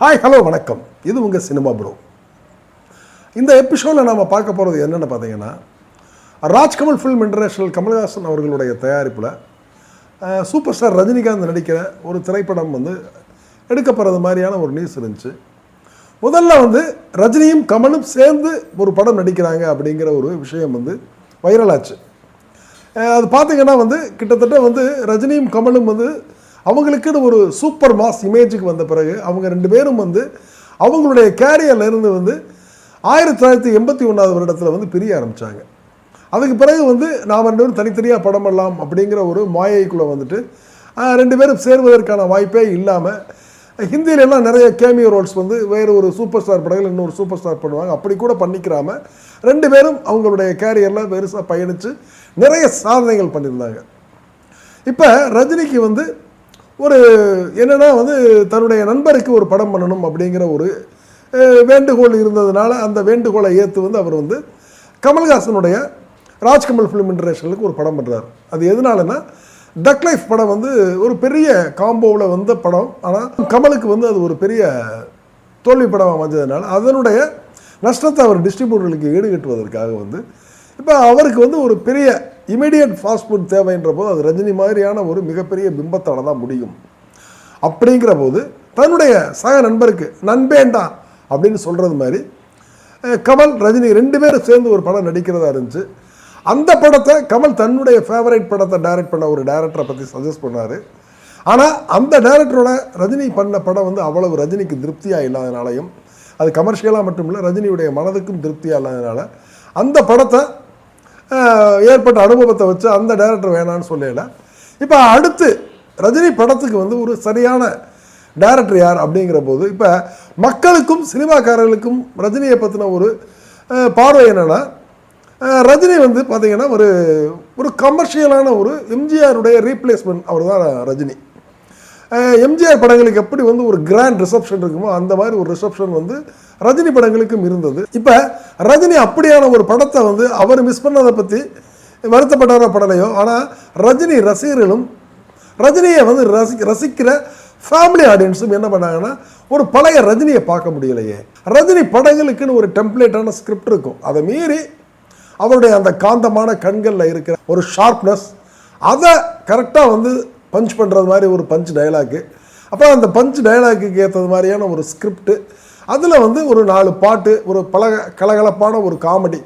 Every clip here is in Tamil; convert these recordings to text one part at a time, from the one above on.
ஹாய் ஹலோ வணக்கம். இது உங்கள் சினிமா ப்ரோ. இந்த எபிசோடில் நாம் பார்க்க போகிறது என்னென்னு பார்த்தீங்கன்னா, ராஜ்கமல் ஃபிலிம் இன்டர்நேஷ்னல் கமல்ஹாசன் அவர்களுடைய தயாரிப்பில் சூப்பர் ஸ்டார் ரஜினிகாந்த் நடிக்கிற ஒரு திரைப்படம் எடுக்கப்படுறது மாதிரியான ஒரு நியூஸ் இருந்துச்சு. முதல்ல ரஜினியும் கமலும் சேர்ந்து ஒரு படம் நடிக்கிறாங்க அப்படிங்கிற ஒரு விஷயம் வைரலாச்சு. அது பார்த்தீங்கன்னா கிட்டத்தட்ட ரஜினியும் கமலும் அவங்களுக்குன்னு ஒரு சூப்பர் மாஸ் இமேஜுக்கு வந்த பிறகு அவங்க ரெண்டு பேரும் அவங்களுடைய கேரியர்லேருந்து 1981 வருடத்தில் பிரிய ஆரம்பித்தாங்க. அதுக்கு பிறகு நாம் ரெண்டு பேரும் தனித்தனியாக படம் பண்ணலாம் அப்படிங்கிற ஒரு மாயைக்குள்ளே ரெண்டு பேரும் சேர்வதற்கான வாய்ப்பே இல்லாமல் ஹிந்தியிலெல்லாம் நிறைய கேமியோ ரோல்ஸ் வேறு ஒரு சூப்பர் ஸ்டார் படங்கள் இன்னொரு சூப்பர் ஸ்டார் பண்ணுவாங்க. அப்படி கூட பண்ணிக்கிறாமல் ரெண்டு பேரும் அவங்களுடைய கேரியரில் பெருசாக பயணித்து நிறைய சாதனைகள் பண்ணியிருந்தாங்க. இப்போ ரஜினிக்கு ஒரு என்னென்னா தன்னுடைய நண்பருக்கு ஒரு படம் பண்ணணும் அப்படிங்கிற ஒரு வேண்டுகோள் இருந்ததுனால அந்த வேண்டுகோளை ஏற்று அவர் கமல்ஹாசனுடைய ராஜ்கமல் ஃபிலிம் இன்டர்நேஷ்னலுக்கு ஒரு படம் பண்ணுறார். அது எதனாலன்னா, டக் லைஃப் படம் ஒரு பெரிய காம்போவில் வந்த படம். ஆனால் கமலுக்கு அது ஒரு பெரிய தோல்வி படம் அமைஞ்சதுனால அதனுடைய நஷ்டத்தை அவர் டிஸ்ட்ரிபியூட்டர்களுக்கு ஈடுகட்டுவதற்காக இப்போ அவருக்கு ஒரு பெரிய இமீடியட் ஃபாஸ்ட் ஃபுட் தேவைன்ற போது அது ரஜினி மாதிரியான ஒரு மிகப்பெரிய பிம்பத்தால் தான் முடியும். அப்படிங்கிற போது தன்னுடைய சக நண்பருக்கு நண்பேண்டா அப்படின்னு சொல்கிறது மாதிரி கமல் ரஜினி ரெண்டு பேரும் சேர்ந்து ஒரு படம் நடிக்கிறதா இருந்துச்சு. அந்த படத்தை கமல் தன்னுடைய ஃபேவரைட் படத்தை டைரக்ட் பண்ண ஒரு டைரக்டரை பற்றி சஜஸ்ட் பண்ணார். ஆனால் அந்த டைரக்டரோட ரஜினி பண்ண படம் அவ்வளவு ரஜினிக்கு திருப்தியாக இல்லாதனாலையும், அது கமர்ஷியலாக மட்டும் இல்லை ரஜினியுடைய மனதுக்கும் திருப்தியாக இல்லாதனால அந்த படத்தை ஏற்பட்ட அனுபவத்தை வச்சு அந்த டைரக்டர் வேணான்னு சொல்லலை. இப்போ அடுத்து ரஜினி படத்துக்கு ஒரு சரியான டைரக்டர் யார் அப்படிங்கிற போது இப்போ மக்களுக்கும் சினிமாக்காரர்களுக்கும் ரஜினியை பற்றின ஒரு பார்வை என்னென்னா, ரஜினி பார்த்திங்கன்னா ஒரு கமர்ஷியலான ஒரு எம்ஜிஆருடைய ரீப்ளேஸ்மெண்ட் அவர் தான் ரஜினி. எம்ஜிஆர் படங்களுக்கு எப்படி ஒரு கிராண்ட் ரிசப்ஷன் இருக்குமோ அந்த மாதிரி ஒரு ரிசப்ஷன் ரஜினி படங்களுக்கும் இருந்தது. இப்போ ரஜினி அப்படியான ஒரு படத்தை அவர் மிஸ் பண்ணதை பற்றி வருத்தப்பட்டவர படலையோ, ஆனால் ரஜினி ரசிகர்களும் ரஜினியை ரசிக்கிற ஃபேமிலி ஆடியன்ஸும் என்ன பண்ணாங்கன்னா, ஒரு பழைய ரஜினியை பார்க்க முடியலையே. ரஜினி படங்களுக்குன்னு ஒரு டெம்ப்ளேட்டான ஸ்கிரிப்ட் இருக்கும். அதை மீறி அவருடைய அந்த காந்தமான கண்களில் இருக்கிற ஒரு ஷார்ப்னஸ், அதை கரெக்டாக பஞ்ச் பண்ணுறது மாதிரி ஒரு பஞ்ச் டயலாக்கு, அப்புறம் அந்த பஞ்ச் டயலாக்கு ஏற்றது மாதிரியான ஒரு ஸ்கிரிப்டு, அதில் ஒரு 4 பாட்டு, ஒரு கலகலப்பான ஒரு காமெடி,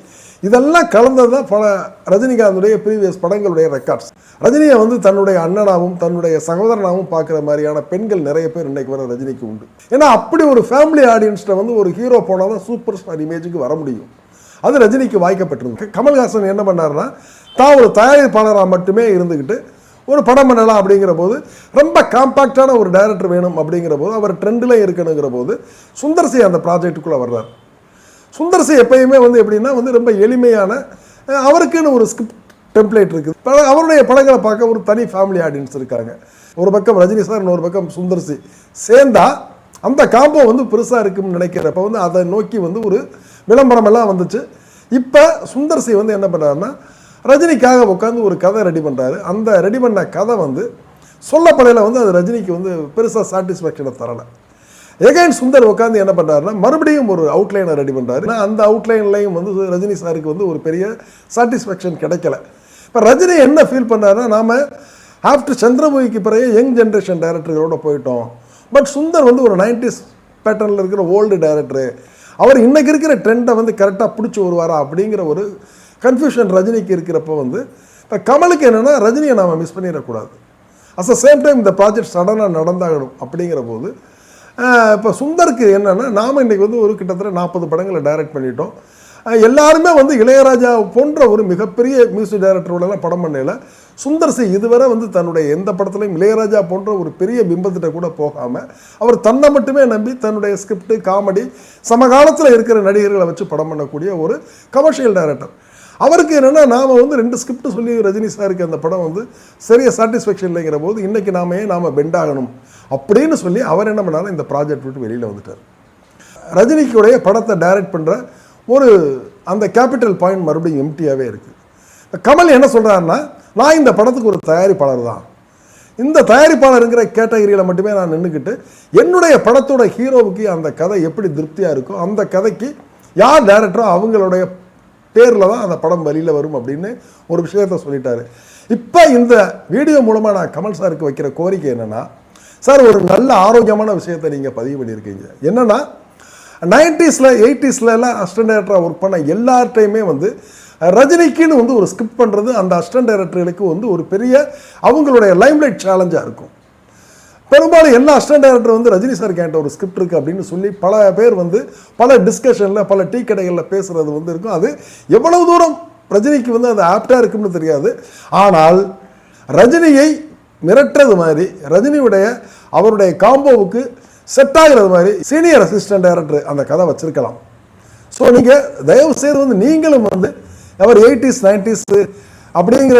இதெல்லாம் கலந்தது தான் பல ரஜினிகாந்துடைய ப்ரீவியஸ் படங்களுடைய ரெக்கார்ட்ஸ். ரஜினியை தன்னுடைய அண்ணனாகவும் தன்னுடைய சகோதரனாகவும் பார்க்குற மாதிரியான பெண்கள் நிறைய பேர் இன்றைக்கு வர ரஜினிக்கு உண்டு. ஏன்னா அப்படி ஒரு ஃபேமிலி ஆடியன்ஸில் ஒரு ஹீரோ போனால் தான் சூப்பர் ஸ்டார் இமேஜுக்கு வர முடியும். அது ரஜினிக்கு வாய்க்கப்பட்டிருக்கு. கமல்ஹாசன் என்ன பண்ணார்னா, தான் ஒரு தயாரிப்பாளராக மட்டுமே இருந்துக்கிட்டு ஒரு படம் பண்ணலாம் அப்படிங்கிற போது, ரொம்ப காம்பாக்டான ஒரு டைரக்டர் வேணும் அப்படிங்கிற போது, அவர் ட்ரெண்டில் இருக்கணுங்கிற போது சுந்தர்சி அந்த ப்ராஜெக்டுக்குள்ளே வர்றார். சுந்தர்சி எப்பயுமே எப்படின்னா ரொம்ப எளிமையான, அவருக்குன்னு ஒரு ஸ்கிரிப்ட் டெம்ப்ளேட் இருக்குது. அவருடைய படங்களை பார்க்க ஒரு தனி ஃபேமிலி ஆடியன்ஸ் இருக்காங்க. ஒரு பக்கம் ரஜினி சார், இன்னொரு பக்கம் சுந்தர்சி சேர்ந்தா அந்த காம்போ பெருசாக இருக்குன்னு நினைக்கிறப்ப அதை நோக்கி ஒரு விளம்பரமெல்லாம் வந்துச்சு. இப்போ சுந்தர்சி என்ன பண்ணுறாருன்னா, ரஜினிக்காக உட்காந்து ஒரு கதை ரெடி பண்ணுறாரு. அந்த ரெடி பண்ண கதை சொல்லப்படையில் அது ரஜினிக்கு பெருசாக சாட்டிஸ்ஃபேக்ஷனை தரலை. எகைன் சுந்தர் உட்காந்து என்ன பண்ணுறாருன்னா, மறுபடியும் ஒரு அவுட்லைனை ரெடி பண்ணுறாரு. அந்த அவுட்லைன்லையும் ரஜினி சாருக்கு ஒரு பெரிய சாட்டிஸ்ஃபேக்ஷன் கிடைக்கல. இப்போ ரஜினி என்ன ஃபீல் பண்ணுறாருன்னா, நாம் ஆஃப்டர் சந்திரமுகிக்கு பிறகு யங் ஜென்ரேஷன் டைரக்டர்களோட போயிட்டோம். பட் சுந்தர் ஒரு 90s பேட்டர்னில் இருக்கிற ஓல்டு டைரக்டரு, அவர் இன்றைக்கி இருக்கிற ட்ரெண்டை கரெக்டாக பிடிச்சி வருவாரா அப்படிங்கிற ஒரு கன்ஃபியூஷன் ரஜினிக்கு இருக்கிறப்போ இப்போ கமலுக்கு என்னென்னா, ரஜினியை நாம் மிஸ் பண்ணிடக்கூடாது. அட் த சேம் டைம் இந்த ப்ராஜெக்ட் சடனாக நடந்தாகணும் அப்படிங்கிற போது இப்போ சுந்தருக்கு என்னென்னா, நாம் இன்றைக்கி ஒரு கிட்டத்தட்ட 40 படங்களை டைரக்ட் பண்ணிட்டோம். எல்லாருமே இளையராஜா போன்ற ஒரு மிகப்பெரிய மியூசிக் டைரக்டரோடலாம் படம் பண்ணல. சுந்தர்சி இதுவரை தன்னுடைய எந்த படத்துலையும் இளையராஜா போன்ற ஒரு பெரிய பிம்பத்திட்ட கூட போகாமல் அவர் தன்னை மட்டுமே நம்பி தன்னுடைய ஸ்கிரிப்டு, காமெடி, சமகாலத்தில் இருக்கிற நடிகர்களை வச்சு படம் பண்ணக்கூடிய ஒரு கமர்ஷியல் டைரக்டர். அவருக்கு என்னென்னா, நாம் 2 ஸ்கிரிப்ட் சொல்லி ரஜினி சாருக்கு அந்த படம் சரியாக சாட்டிஸ்ஃபேக்ஷன் இல்லைங்கிற போது இன்றைக்கி நாம் பெண்ட் ஆகணும் அப்படின்னு சொல்லி அவர் என்ன பண்ணாலும் இந்த ப்ராஜெக்ட் விட்டு வெளியில் வந்துட்டார். ரஜினிக்குடைய படத்தை டைரக்ட் பண்ணுற ஒரு அந்த கேபிட்டல் பாயிண்ட் மறுபடியும் எம்டியாகவே இருக்குது. கமல் என்ன சொல்கிறாருன்னா, நான் இந்த படத்துக்கு ஒரு தயாரிப்பாளர் தான், இந்த தயாரிப்பாளருங்கிற கேட்டகரியில் மட்டுமே நான் நின்றுக்கிட்டு என்னுடைய படத்தோட ஹீரோவுக்கு அந்த கதை எப்படி திருப்தியாக இருக்கோ அந்த கதைக்கு யார் டைரக்டரோ அவங்களுடைய பேரில் தான் அந்த படம் வெளியில் வரும் அப்படின்னு ஒரு விஷயத்த சொல்லிட்டாரு. இப்போ இந்த வீடியோ மூலமாக நான் கமல் சாருக்கு வைக்கிற கோரிக்கை என்னென்னா, சார் ஒரு நல்ல ஆரோக்கியமான விஷயத்தை நீங்கள் பதிவு பண்ணியிருக்கீங்க. என்னென்னா 90s 80s எல்லாம் அசிஸ்டன்ட் டைரக்டராக ஒர்க் பண்ண எல்லார்ட்டையுமே வந்து ரஜினிக்குன்னு வந்து ஒரு ஸ்கிரிப்ட் பண்ணுறது அந்த அசிஸ்டன்ட் டைரக்டர்களுக்கு வந்து ஒரு பெரிய அவங்களுடைய லைம்லைட் சேலஞ்சாக இருக்கும். பெரும்பாலும் எல்லா அசிஸ்டன்ட் டைரக்டர் வந்து ரஜினி சார் கேட்ட ஒரு ஸ்கிரிப்ட் இருக்குது அப்படின்னு சொல்லி பல பேர் வந்து பல டிஸ்கஷனில் பல டீ கடைகளில் பேசுகிறது வந்து இருக்கும். அது எவ்வளவு தூரம் ரஜினிக்கு வந்து அது ஆப்டாக இருக்குன்னு தெரியாது. ஆனால் ரஜினியை மிரட்டுறது மாதிரி ரஜினியுடைய அவருடைய காம்போவுக்கு செட் ஆகிறது மாதிரி சீனியர் அசிஸ்டன்ட் டைரக்டர் அந்த கதை வச்சிருக்கலாம். ஸோ நீங்கள் தயவு செய்து வந்து நீங்களும் வந்து அவர் 80s 90s அப்படிங்கிற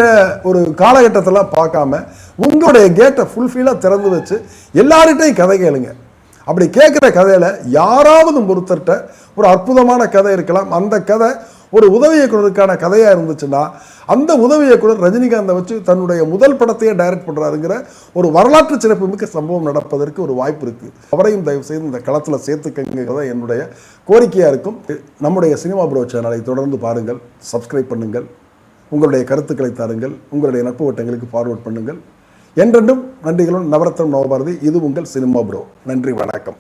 ஒரு காலகட்டத்தெல்லாம் பார்க்காம உங்களுடைய கேட்டை ஃபுல்ஃபில்லாக திறந்து வச்சு எல்லார்கிட்டையும் கதை கேளுங்க. அப்படி கேட்குற கதையில் யாராவது ஒருத்தர்கிட்ட ஒரு அற்புதமான கதை இருக்கலாம். அந்த கதை ஒரு உதவி இயக்குனருக்கான கதையாக இருந்துச்சுன்னா அந்த உதவி இயக்குனர் ரஜினிகாந்தை வச்சு தன்னுடைய முதல் படத்தையே டைரக்ட் பண்ணுறாருங்கிற ஒரு வரலாற்று சிறப்புமிக்க சம்பவம் நடப்பதற்கு ஒரு வாய்ப்பு இருக்குது. அவரையும் தயவு செய்து இந்த களத்தில் சேர்த்துக்கங்கிறத என்னுடைய கோரிக்கையாக இருக்கும். நம்முடைய சினிமா ப்ரோ சேனலை தொடர்ந்து பாருங்கள், சப்ஸ்கிரைப் பண்ணுங்கள், உங்களுடைய கருத்துக்களை தாருங்கள், உங்களுடைய நட்பு வட்டங்களுக்கு ஃபார்வர்ட் பண்ணுங்கள். என்றென்றும் நன்றிகளும் நவரத்னம் நவபாரதி. இது உங்கள் சினிமா ப்ரோ. நன்றி, வணக்கம்.